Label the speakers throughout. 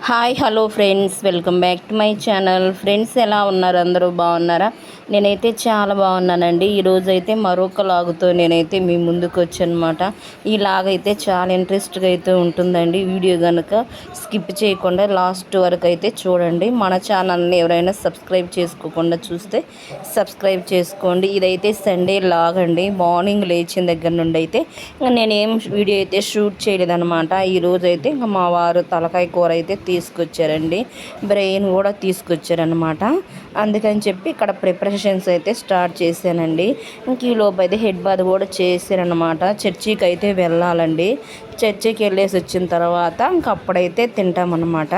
Speaker 1: Hi hello friends, welcome back to my channel. Friends, ఎలా ఉన్నారు? అందరూ బాగున్నారా? నేనైతే చాలా బాగున్నానండి. ఈరోజు అయితే మరొక లాగుతో నేనైతే మీ ముందుకు వచ్చానమాట. ఈ లాగ్ అయితే చాలా ఇంట్రెస్ట్గా అయితే ఉంటుందండి. వీడియో కనుక స్కిప్ చేయకుండా లాస్ట్ వరకు అయితే చూడండి. మన ఛానల్ని ఎవరైనా సబ్స్క్రైబ్ చేసుకోకుండా చూస్తే సబ్స్క్రైబ్ చేసుకోండి. ఇదైతే సండే లాగ్ అండి. మార్నింగ్ లేచిన దగ్గర నుండి అయితే నేనేం వీడియో అయితే షూట్ చేయలేదన్నమాట. ఈరోజు అయితే ఇంకా మా వారు తలకాయ కూర అయితే తీసుకొచ్చారండి. బ్రెయిన్ కూడా తీసుకొచ్చారనమాట. అందుకని చెప్పి ఇక్కడ ప్రిపరేషన్స్ అయితే స్టార్ట్ చేశానండి. ఇంక ఈ లోపు అయితే హెడ్ బాత్ కూడా చేశారనమాట. చర్చికి అయితే వెళ్ళాలండి. చర్చికి వెళ్ళేసి వచ్చిన తర్వాత ఇంక అప్పుడైతే తింటామన్నమాట.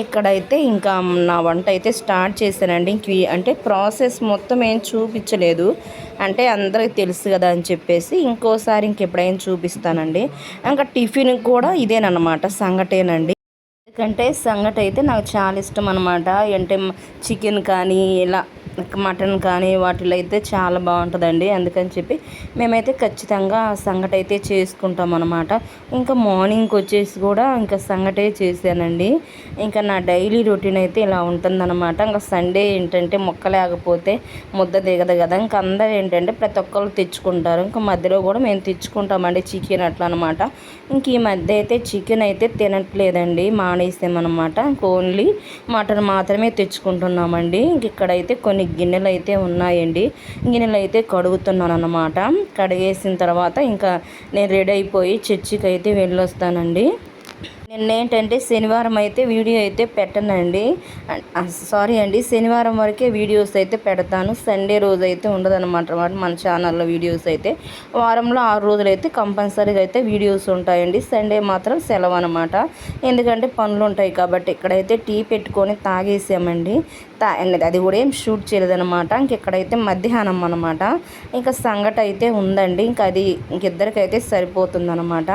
Speaker 1: ఇక్కడైతే ఇంకా నా వంట అయితే స్టార్ట్ చేశానండి. అంటే ప్రాసెస్ మొత్తం ఏం చూపించలేదు, అంటే అందరికి తెలుసు కదా అని చెప్పేసి ఇంకోసారి ఇంకెప్పుడైనా చూపిస్తానండి. ఇంకా టిఫిన్ కూడా ఇదేనమాట, సంగటేనండి. ఎందుకంటే సంగటి అయితే నాకు చాలా ఇష్టం అనమాట. అంటే చికెన్ కానీ ఇలా మటన్ కానీ వాటిలో అయితే చాలా బాగుంటుందండి. అందుకని చెప్పి మేమైతే ఖచ్చితంగా సంగటి అయితే చేసుకుంటాం అనమాట. ఇంకా మార్నింగ్కి వచ్చేసి కూడా ఇంకా సంగటే చేశానండి. ఇంకా నా డైలీ రొటీన్ అయితే ఇలా ఉంటుందన్నమాట. ఇంకా సండే ఏంటంటే మొక్క లేకపోతే ముద్ద దిగదు కదా. ఇంకా అందరూ ఏంటంటే ప్రతి ఒక్కరు తెచ్చుకుంటారు. ఇంకా మధ్యలో కూడా మేము తెచ్చుకుంటామండి చికెన్ అట్లా అనమాట. ఇంక ఈ మధ్య అయితే చికెన్ అయితే తినట్లేదండి, మానేసామన్నమాట. ఓన్లీ మటన్ మాత్రమే తెచ్చుకుంటున్నామండి. ఇంక ఇక్కడైతే కొన్ని గిన్నెలు అయితే ఉన్నాయండి. గిన్నెలు అయితే కడుగుతున్నాను అన్నమాట. కడిగేసిన తర్వాత ఇంకా నేను రెడీ అయిపోయి చర్చికి అయితే వెళ్ళొస్తానండి. నిన్నేంటంటే శనివారం అయితే వీడియో అయితే పెట్టనండి. సారీ అండి, శనివారం వరకే వీడియోస్ అయితే పెడతాను. సండే రోజు అయితే ఉండదన్నమాట మన ఛానల్లో వీడియోస్ అయితే. వారంలో 6 రోజులు అయితే కంపల్సరీగా అయితే వీడియోస్ ఉంటాయండి. సండే మాత్రం సెలవు అనమాట. ఎందుకంటే పనులు ఉంటాయి కాబట్టి. ఇక్కడైతే టీ పెట్టుకొని తాగేసామండి. అది కూడా ఏం షూట్ చేయలేదన్నమాట. ఇక్కడైతే మధ్యాహ్నం అనమాట. ఇంకా సంగటి అయితే ఉందండి. ఇంకా అది ఇంకిద్దరికైతే సరిపోతుందన్నమాట.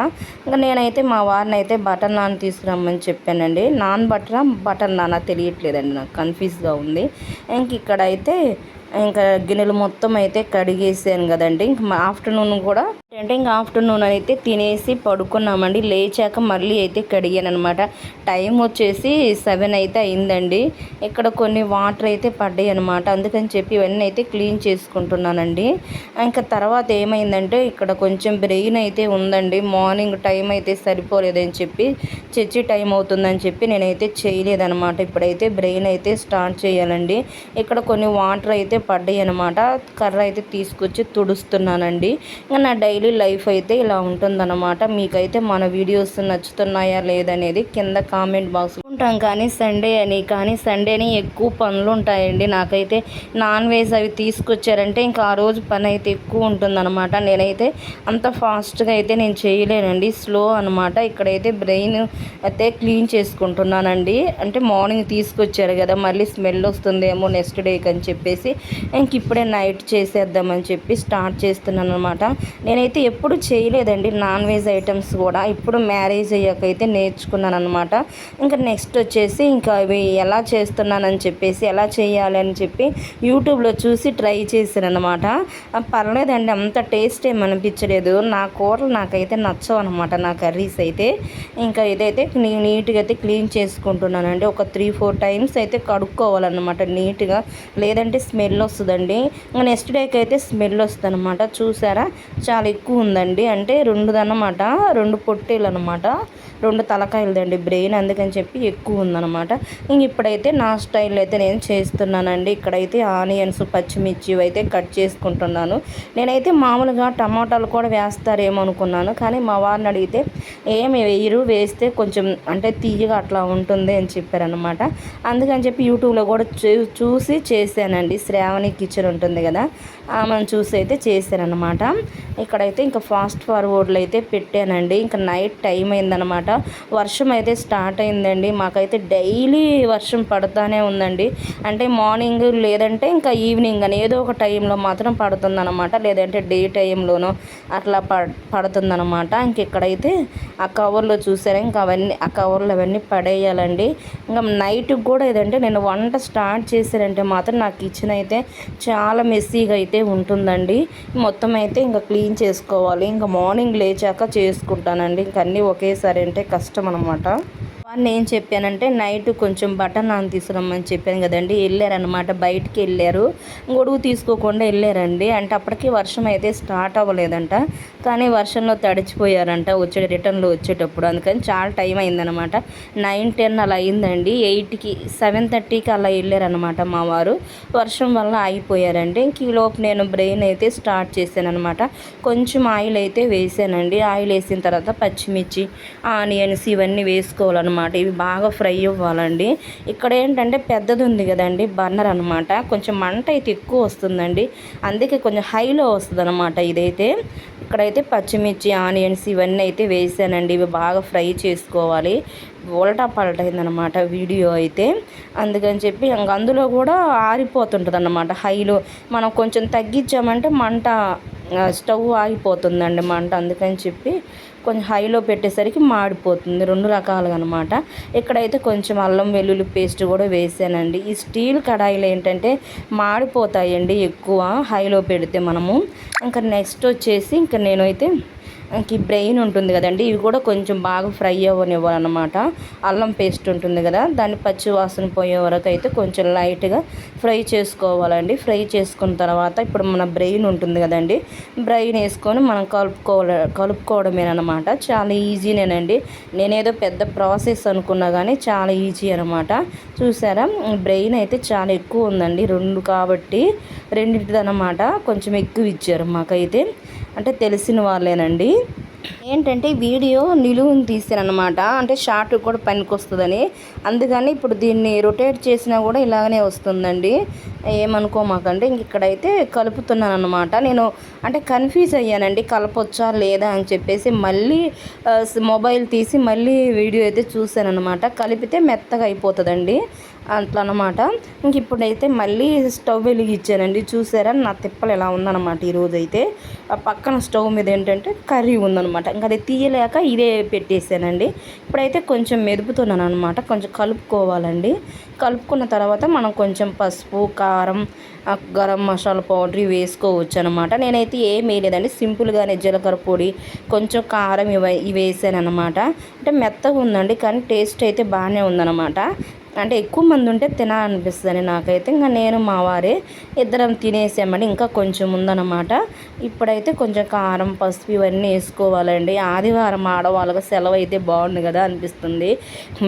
Speaker 1: ఇంకా నేనైతే మా వారిని అయితే బటర్ నాన్ తీసుకురమ్మని చెప్పానండి. నాన్ బటర్ నానా తెలియట్లేదండి, నాకు కన్ఫ్యూజ్గా ఉంది. ఇక్కడైతే ఇంకా గిన్నెలు మొత్తం అయితే కడిగేసాను కదండి. ఇంక ఆఫ్టర్నూన్ కూడా అంటే ఇంకా ఆఫ్టర్నూన్ అయితే తినేసి పడుకున్నామండి. లేచాక మళ్ళీ అయితే కడిగాను అనమాట. టైం వచ్చేసి 7 అయితే అయిందండి. ఇక్కడ కొన్ని వాటర్ అయితే పడ్డాయి అనమాట. అందుకని చెప్పి ఇవన్నీ అయితే క్లీన్ చేసుకుంటున్నానండి. ఇంకా తర్వాత ఏమైందంటే ఇక్కడ కొంచెం బ్రెయిన్ అయితే ఉందండి. మార్నింగ్ టైం అయితే సరిపోలేదని చెప్పి చర్చి టైం అవుతుందని చెప్పి నేనైతే చేయలేదనమాట. ఇప్పుడైతే బ్రెయిన్ అయితే స్టార్ట్ చేయాలండి. ఇక్కడ కొన్ని వాటర్ అయితే పడ్డాయి అనమాట. కర్ర అయితే తీసుకొచ్చి తుడుస్తున్నానండి. ఇంకా నా డైలీ లైఫ్ అయితే ఇలా ఉంటుందన్నమాట. మీకైతే మన వీడియోస్ నచ్చుతున్నాయా లేదనేది కింద కామెంట్ బాక్స్ ఉంటాం. కానీ సండేని ఎక్కువ పనులు ఉంటాయండి. నాకైతే నాన్ వెజ్ అవి తీసుకొచ్చారంటే ఇంకా ఆ రోజు పని అయితే ఎక్కువ ఉంటుందన్నమాట. నేనైతే అంత ఫాస్ట్గా అయితే నేను చేయలేనండి, స్లో అనమాట. ఇక్కడైతే బ్రెయిన్ అయితే క్లీన్ చేసుకుంటున్నానండి. అంటే మార్నింగ్ తీసుకొచ్చారు కదా, మళ్ళీ స్మెల్ వస్తుందేమో నెక్స్ట్ డేకి అని చెప్పేసి ఇప్పుడే నైట్ చేసేద్దామని చెప్పి స్టార్ట్ చేస్తున్నాను అనమాట. నేనైతే ఎప్పుడు చేయలేదండి నాన్ వెజ్ ఐటమ్స్ కూడా. ఇప్పుడు మ్యారేజ్ అయ్యాకైతే నేర్చుకున్నాను అనమాట. ఇంకా నెక్స్ట్ వచ్చేసి ఇంకా అవి ఎలా చేస్తున్నానని చెప్పేసి ఎలా చేయాలని చెప్పి యూట్యూబ్లో చూసి ట్రై చేశాను అనమాట. పర్లేదండి, అంత టేస్ట్ ఏమనిపించలేదు. నా కూరలు నాకైతే నచ్చవు అనమాట, నా కర్రీస్ అయితే. ఇంకా ఇదైతే నీట్గా అయితే క్లీన్ చేసుకుంటున్నానండి. ఒక 3-4 టైమ్స్ అయితే కడుక్కోవాలన్నమాట నీట్గా, లేదంటే స్మెల్ వస్తుందండి. నెక్స్ట్ డేకి అయితే స్మెల్ వస్తుంది అనమాట. చూసారా, చాలా ఎక్కువ ఉందండి. అంటే 2 పొట్టేలు అనమాట, 2 తలకాయలదండి బ్రెయిన్. అందుకని చెప్పి ఎక్కువ ఉందన్నమాట. ఇప్పుడైతే నా స్టైల్లో అయితే నేను చేస్తున్నానండి. ఇక్కడైతే ఆనియన్స్, పచ్చిమిర్చి అయితే కట్ చేసుకుంటున్నాను. నేనైతే మామూలుగా టమాటాలు కూడా వేస్తారేమో అనుకున్నాను, కానీ మా వారిని అడిగితే ఏమి వేయరు, వేస్తే కొంచెం అంటే తీయగా అట్లా ఉంటుంది అని చెప్పారనమాట. అందుకని చెప్పి యూట్యూబ్లో కూడా చూసి చేశానండి. శ్రావణి కిచెన్ ఉంటుంది కదా, ఆమెను చూసి అయితే చేశానన్నమాట. ఇక్కడైతే ఇంకా ఫాస్ట్ ఫార్వర్డ్లో అయితే పెట్టానండి. ఇంకా నైట్ టైం అయిందనమాట. వర్షం అయితే స్టార్ట్ అయిందండి. మాకైతే డైలీ వర్షం పడుతూనే ఉందండి. అంటే మార్నింగ్ లేదంటే ఇంకా ఈవినింగ్ అని ఏదో ఒక టైంలో మాత్రం పడుతుందన్నమాట, లేదంటే డే టైంలోనో అట్లా పడుతుందన్నమాట. ఇక్కడైతే ఆ కవర్లో చూసారా, ఇంకా ఆ కవర్లు అవన్నీ పడేయాలండి. ఇంకా నైట్కి కూడా ఏదంటే నేను వంట స్టార్ట్ చేశానంటే మాత్రం నా కిచెన్ అయితే చాలా మెస్సీగా అయితే ఉంటుందండి. మొత్తం అయితే ఇంకా క్లీన్ చేసుకోవాలి. ఇంకా మార్నింగ్ లేచాక చేసుకుంటానండి. ఇంక అన్నీ ఒకేసారి అంటే కష్టం అనమాట. వాడిని ఏం చెప్పానంటే నైట్ కొంచెం బటర్ నాన్ తీసుకురమ్మని చెప్పాను కదండి. వెళ్ళారనమాట, బయటికి వెళ్ళారు, గొడుగు తీసుకోకుండా వెళ్ళారండి. అంటే అప్పటికి వర్షం అయితే స్టార్ట్ అవ్వలేదంట, కానీ వర్షంలో తడిచిపోయారంట రిటర్న్లో వచ్చేటప్పుడు. అందుకని చాలా టైం అయిందనమాట. 9-10 అలా అయిందండి. 8కి 7:30కి అలా వెళ్ళారనమాట మా వారు. వర్షం వల్ల ఆగిపోయారండి. ఇంక ఈలోపు నేను బ్రెయిన్ అయితే స్టార్ట్ చేశాను అనమాట. కొంచెం ఆయిల్ అయితే వేసానండి. ఆయిల్ వేసిన తర్వాత పచ్చిమిర్చి, ఆనియన్స్ ఇవన్నీ వేసుకోవాలన్నమాట. ఇవి బాగా ఫ్రై అవ్వాలండి. ఇక్కడ ఏంటంటే పెద్దది ఉంది కదండి బర్నర్ అనమాట, కొంచెం మంట అయితే ఎక్కువ వస్తుందండి. అందుకే కొంచెం హైలో వస్తుంది అనమాట ఇదైతే. ఇక్కడైతే పచ్చిమిర్చి, ఆనియన్స్ ఇవన్నీ అయితే వేసానండి. ఇవి బాగా ఫ్రై చేసుకోవాలి. ఉల్టా పల్టైందనమాట వీడియో అయితే. అందుకని చెప్పి ఇంక అందులో కూడా ఆరిపోతుంటుంది అన్నమాట హైలో. మనం కొంచెం తగ్గించామంటే మంట, స్టవ్ ఆగిపోతుందండి మంట. అందుకని చెప్పి కొంచెం హైలో పెట్టేసరికి మాడిపోతుంది. 2 రకాలుగా అనమాట. ఇక్కడైతే కొంచెం అల్లం వెల్లుల్లి పేస్ట్ కూడా వేసానండి. ఈ స్టీల్ కడాయిలు ఏంటంటే మాడిపోతాయండి ఎక్కువ హైలో పెడితే మనము. ఇంకా నెక్స్ట్ వచ్చేసి ఇంకా నేనైతే ఇంక ఈ బ్రెయిన్ ఉంటుంది కదండి, ఇవి కూడా కొంచెం బాగా ఫ్రై అవ్వనివ్వాలన్నమాట. అల్లం పేస్ట్ ఉంటుంది కదా, దాన్ని పచ్చి వాసన పోయే వరకు అయితే కొంచెం లైట్గా ఫ్రై చేసుకోవాలండి. ఫ్రై చేసుకున్న తర్వాత ఇప్పుడు మన బ్రెయిన్ ఉంటుంది కదండి, బ్రెయిన్ వేసుకొని మనం కలుపుకోవడమేనమాట. చాలా ఈజీనేనండి. నేనేదో పెద్ద ప్రాసెస్ అనుకున్నా కానీ చాలా ఈజీ అనమాట. చూసారా, బ్రెయిన్ అయితే చాలా ఎక్కువ ఉందండి, 2 కాబట్టి రెండింటిదనమాట. కొంచెం ఎక్కువ ఇచ్చారు మాకైతే, అంటే తెలిసిన వాళ్ళేనండి. ఏంటంటే వీడియో నిలువుని తీసానమాట, అంటే షార్ట్ కూడా పనికొస్తుందని. అందుకని ఇప్పుడు దీన్ని రొటేట్ చేసినా కూడా ఇలాగనే వస్తుందండి, ఏమనుకోమాకండి. ఇంక ఇక్కడైతే కలుపుతున్నాను అనమాట. నేను అంటే కన్ఫ్యూజ్ అయ్యానండి, కలపొచ్చా లేదా అని చెప్పేసి మళ్ళీ మొబైల్ తీసి మళ్ళీ వీడియో అయితే చూశాను అనమాట. కలిపితే మెత్తగా అయిపోతుందండి అట్లా అనమాట. ఇంక ఇప్పుడైతే మళ్ళీ స్టవ్ వెలిగించానండి. చూసారా నా తిప్పలు ఎలా ఉందన్నమాట ఈరోజైతే. ఆ పక్కన స్టవ్ మీద ఏంటంటే కర్రీ ఉందనమాట, ఇంకా అది తీయలేక ఇదే పెట్టేసానండి. ఇప్పుడైతే కొంచెం మెదుపుతున్నాను అనమాట, కొంచెం కలుపుకోవాలండి. కలుపుకున్న తర్వాత మనం కొంచెం పసుపు, కారం, గరం మసాలా పౌడర్ వేసుకోవచ్చు అనమాట. నేనైతే ఏం వేయలేదండి, సింపుల్గానే జీలకర్ర పొడి, కొంచెం కారం ఇవి వేసాను అనమాట. అంటే మెత్తగా ఉందండి, కానీ టేస్ట్ అయితే బాగానే ఉందన్నమాట. అంటే ఎక్కువ మంది ఉంటే తినాలనిపిస్తుంది నాకైతే. ఇంకా నేను మా వారే ఇద్దరం తినేసామండి, ఇంకా కొంచెం ఉందన్నమాట. ఇప్పుడైతే కొంచెం కారం, పసుపు ఇవన్నీ వేసుకోవాలండి. ఆదివారం ఆడవాళ్ళకి సెలవు అయితే బాగుండు కదా అనిపిస్తుంది.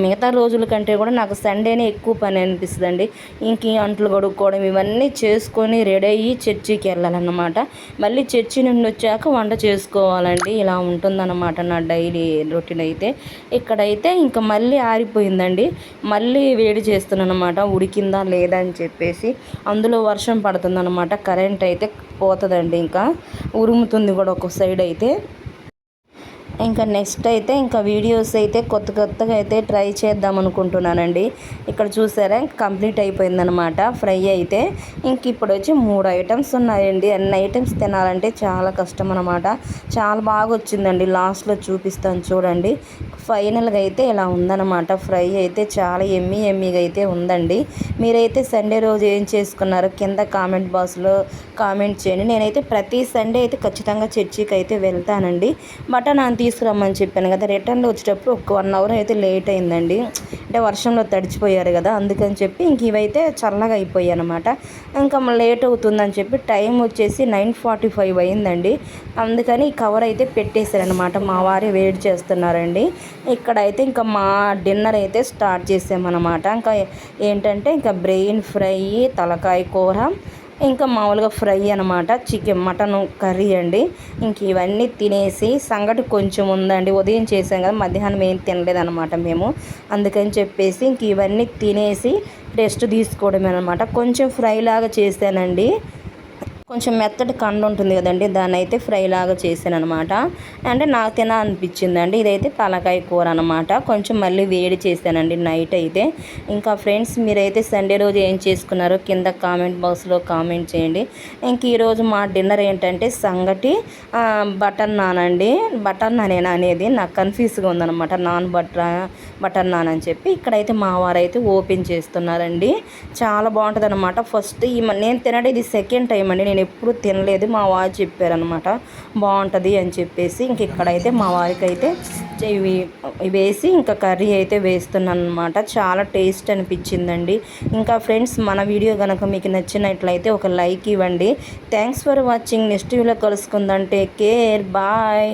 Speaker 1: మిగతా రోజుల కంటే కూడా నాకు సండేనే ఎక్కువ పని అనిపిస్తుంది అండి. ఇంక అంట్లు కడుక్కోవడం ఇవన్నీ చేసుకొని రెడీ అయ్యి చర్చికి వెళ్ళాలన్నమాట. మళ్ళీ చర్చి నుండి వచ్చాక వంట చేసుకోవాలండి. ఇలా ఉంటుందన్నమాట నా డైలీ రొటీన్ అయితే. ఇక్కడైతే ఇంకా మళ్ళీ ఆరిపోయిందండి. మళ్ళీ వేడి చేస్తున్నాను అనమాట, ఉడికిందా లేదా అని చెప్పేసి. అందులో వర్షం పడుతుందన్నమాట, కరెంట్ అయితే పోతుందండి, ఇంకా ఉరుముతుంది కూడా ఒక సైడ్ అయితే. ఇంకా నెక్స్ట్ అయితే ఇంకా వీడియోస్ అయితే కొత్తగా అయితే ట్రై చేద్దాం అనుకుంటున్నానండి. ఇక్కడ చూసారా కంప్లీట్ అయిపోయిందనమాట ఫ్రై అయితే. ఇంక ఇప్పుడు వచ్చి 3 ఐటమ్స్ ఉన్నాయండి. అన్ని ఐటమ్స్ తినాలంటే చాలా కష్టం అనమాట. చాలా బాగా వచ్చిందండి, లాస్ట్లో చూపిస్తాను చూడండి. ఫైనల్గా అయితే ఇలా ఉందన్నమాట. ఫ్రై అయితే చాలా ఎమ్మీగా అయితే ఉందండి. మీరైతే సండే రోజు ఏం చేసుకున్నారో కింద కామెంట్ బాక్స్లో కామెంట్ చేయండి. నేనైతే ప్రతి సండే అయితే ఖచ్చితంగా చర్చికి అయితే వెళ్తానండి. మటన్ తీసుకురమ్మని చెప్పాను కదా, రిటర్న్లో వచ్చేటప్పుడు ఒక 1 అవర్ అయితే లేట్ అయిందండి. అంటే వర్షంలో తడిచిపోయారు కదా, అందుకని చెప్పి ఇంక ఇవైతే చల్లగా అయిపోయాయి అనమాట. ఇంకా లేట్ అవుతుందని చెప్పి టైం వచ్చేసి 9:45 అయిందండి. అందుకని ఈ కవర్ అయితే పెట్టేశారనమాట. మా వారే వేడి చేస్తున్నారండి. ఇక్కడైతే ఇంకా మా డిన్నర్ అయితే స్టార్ట్ చేసామన్నమాట. ఇంకా ఏంటంటే ఇంకా బ్రెయిన్ ఫ్రై, తలకాయ కూర, ఇంకా మామూలుగా ఫ్రై అనమాట, మటన్ కర్రీ అండి. ఇంక ఇవన్నీ తినేసి సంగటి కొంచెం ఉందండి, ఉదయం చేసాం కదా, మధ్యాహ్నం ఏం తినలేదన్నమాట మేము. అందుకని చెప్పేసి ఇంక ఇవన్నీ తినేసి రెస్ట్ తీసుకోవడమే అనమాట. కొంచెం ఫ్రై లాగా చేశానండి, కొంచెం మెత్తటి కండ ఉంటుంది కదండి, దాన్ని అయితే ఫ్రై లాగా చేశాను అనమాట. అంటే నాకు తినాలనిపించిందండి. ఇదైతే తలకాయ కూర అనమాట. కొంచెం మళ్ళీ వేడి చేశానండి నైట్ అయితే. ఇంకా ఫ్రెండ్స్ మీరైతే సండే రోజు ఏం చేసుకున్నారో కింద కామెంట్ బాక్స్లో కామెంట్ చేయండి. ఇంక ఈరోజు మా డిన్నర్ ఏంటంటే సంగటి, బటర్ నాన్ అండి. బటర్ నానేనా అనేది నాకు కన్ఫ్యూజ్గా ఉందన్నమాట, బటర్ నాన్ అని చెప్పి. ఇక్కడైతే మా వారైతే ఓపెన్ చేస్తున్నారండి. చాలా బాగుంటుంది అనమాట. ఫస్ట్ నేను తినడం ఇది సెకండ్ టైం అండి. నేను నేను ఎప్పుడు తినలేదు, మా వారు చెప్పారనమాట బాగుంటుంది అని చెప్పేసి. ఇంక ఇక్కడైతే మా వారికి అయితే ఇవి వేసి ఇంకా కర్రీ అయితే వేస్తున్నాను అనమాట. చాలా టేస్ట్ అనిపించిందండి. ఇంకా ఫ్రెండ్స్, మన వీడియో కనుక మీకు నచ్చినట్లయితే ఒక లైక్ ఇవ్వండి. Thanks for watching. నెక్స్ట్ వీడియోలో కలుసుకుందాం. Take care, bye.